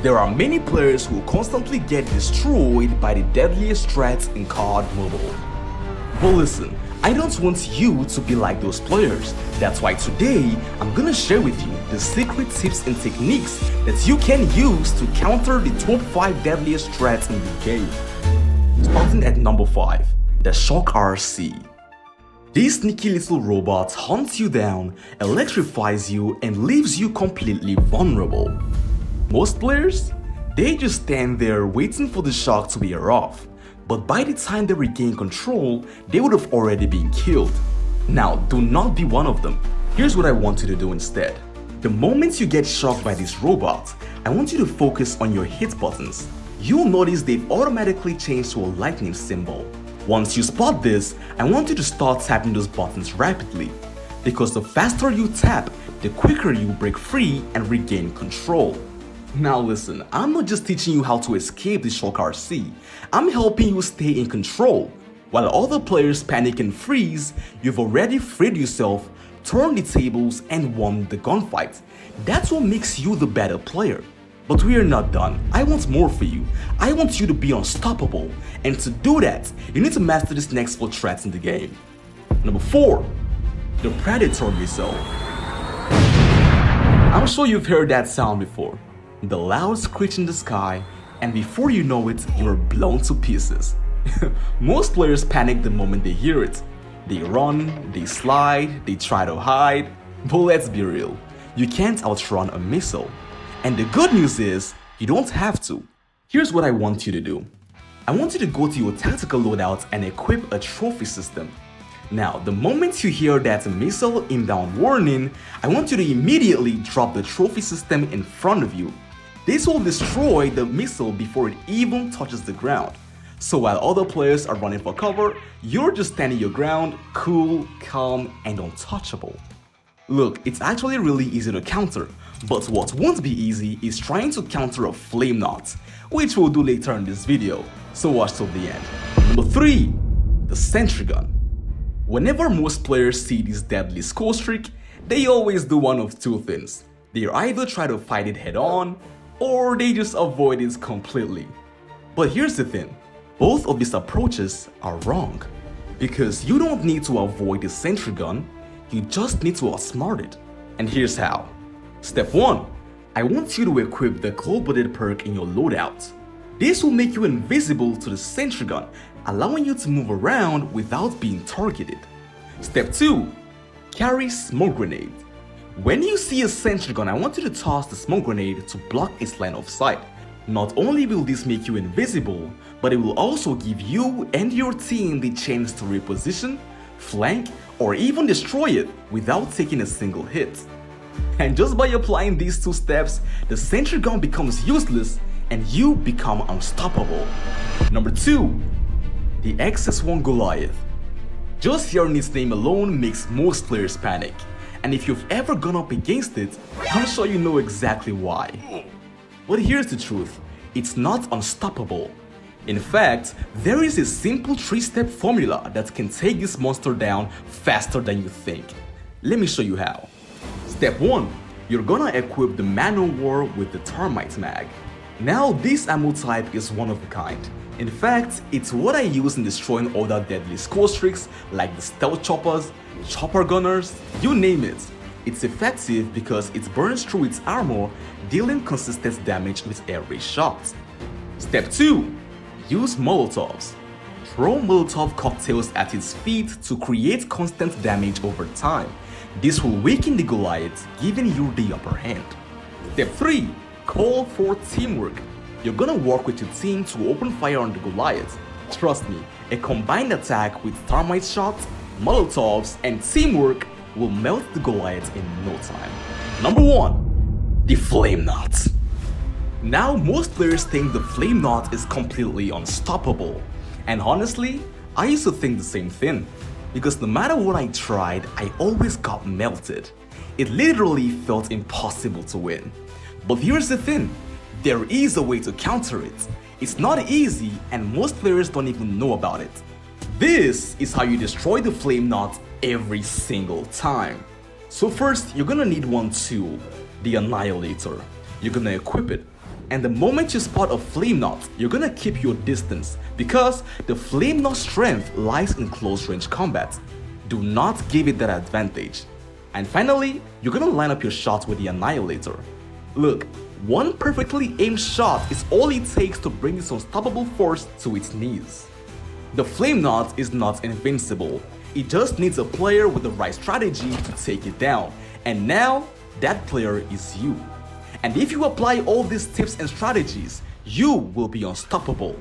There are many players who constantly get destroyed by the deadliest threats in COD Mobile. But listen, I don't want you to be like those players. That's why today, I'm gonna share with you the secret tips and techniques that you can use to counter the top 5 deadliest threats in the game. Starting at number 5, the Shock RC. This sneaky little robot hunts you down, electrifies you, and leaves you completely vulnerable. Most players, they just stand there waiting for the shock to wear off, but by the time they regain control, they would have already been killed. Now, do not be one of them. Here's what I want you to do instead. The moment you get shocked by this robot, I want you to focus on your hit buttons. You'll notice they've automatically changed to a lightning symbol. Once you spot this, I want you to start tapping those buttons rapidly, because the faster you tap, the quicker you break free and regain control. Now listen, I'm not just teaching you how to escape the Shock RC, I'm helping you stay in control. While other players panic and freeze, you've already freed yourself, turned the tables, and won the gunfight. That's what makes you the better player. But we are not done. I want more for you. I want you to be unstoppable. And to do that, you need to master this next 4 threats in the game. Number 4, the Predator Missile. I'm sure you've heard that sound before. The loud screech in the sky, and before you know it, you're blown to pieces. Most players panic the moment they hear it. They run, they slide, they try to hide. But let's be real, you can't outrun a missile. And the good news is, you don't have to. Here's what I want you to do. I want you to go to your tactical loadout and equip a trophy system. Now, the moment you hear that missile inbound warning, I want you to immediately drop the trophy system in front of you. This will destroy the missile before it even touches the ground. So while other players are running for cover, you're just standing your ground, cool, calm, and untouchable. Look, it's actually really easy to counter, but what won't be easy is trying to counter a Flamenaut, which we'll do later in this video, so watch till the end. Number 3, the sentry gun. Whenever most players see this deadly score streak, they always do one of 2 things. They either try to fight it head on, or they just avoid it completely. But here's the thing, both of these approaches are wrong, because you don't need to avoid the sentry gun, you just need to outsmart it. And here's how. Step 1, I want you to equip the cold-blooded perk in your loadout. This will make you invisible to the sentry gun, allowing you to move around without being targeted. Step 2, carry smoke grenade. When you see a sentry gun, I want you to toss the smoke grenade to block its line of sight. Not only will this make you invisible, but it will also give you and your team the chance to reposition, flank, or even destroy it without taking a single hit. And just by applying these 2 steps, the sentry gun becomes useless and you become unstoppable. Number 2, the XS1 Goliath. Just hearing its name alone makes most players panic. And if you've ever gone up against it, I'm sure you know exactly why. But here's the truth, it's not unstoppable. In fact, there is a simple 3-step formula that can take this monster down faster than you think. Let me show you how. Step 1, you're gonna equip the Man-O-War with the Termite Mag. Now this ammo type is one of a kind. In fact, it's what I use in destroying other deadly score streaks like the stealth choppers, chopper gunners, you name it. It's effective because it burns through its armor, dealing consistent damage with every shot. Step 2, use Molotovs. Throw Molotov cocktails at its feet to create constant damage over time. This will weaken the Goliath, giving you the upper hand. Step 3, call for teamwork. You're gonna work with your team to open fire on the Goliath. Trust me, a combined attack with thermite shots, Molotovs, and teamwork will melt the Goliath in no time. Number 1, the Flamenaut. Now most players think the Flamenaut is completely unstoppable. And honestly, I used to think the same thing. Because no matter what I tried, I always got melted. It literally felt impossible to win. But here's the thing, there is a way to counter it. It's not easy and most players don't even know about it. This is how you destroy the Flamenaut every single time. So first, you're gonna need one tool, the Annihilator. You're gonna equip it. And the moment you spot a Flamenaut, you're gonna keep your distance because the Flamenaut's strength lies in close range combat. Do not give it that advantage. And finally, you're gonna line up your shots with the Annihilator. Look, one perfectly aimed shot is all it takes to bring this unstoppable force to its knees. The Flamenaut is not invincible. It just needs a player with the right strategy to take it down. And now, that player is you. And if you apply all these tips and strategies, you will be unstoppable.